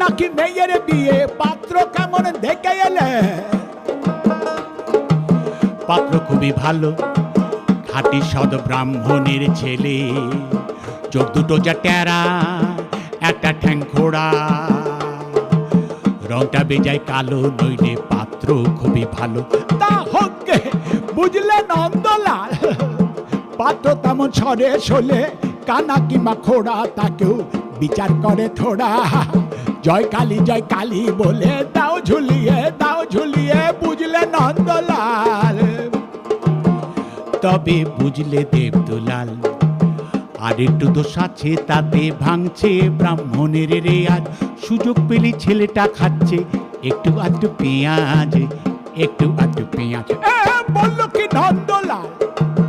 নাকি মেয়ের বিয়ে, পাত্র কেমন দেখে এলে? পাত্র খুবই ভালো, খাঁটি সদ ব্রাহ্মণের ছেলে, চোখ দুটো যা টেরা, একটা ঠ্যাং খোড়া, রংটা বেজায় কালো, নইলে পাত্র খুবই ভালো। তা হোক গে, বুঝলে নন্দলাল, পাত্র তেমন সরে শোলে, কানা কিংবা খোড়া তাকেও বিচার করে থোড়া। জয় কালী বলে দাও ঝুলিয়ে, বুঝলে নন্দলাল। তবে বুঝলে দেবদুলাল, আর একটু দোষ আছে তাতে, ভাঙছে ব্রাহ্মণের রেয়াজ। সুযোগ পেলে ছেলেটা খাচ্ছে একটু আধটু পেঁয়াজ, একটু আধটু পেঁয়াজ। বললো কি নন্দলাল,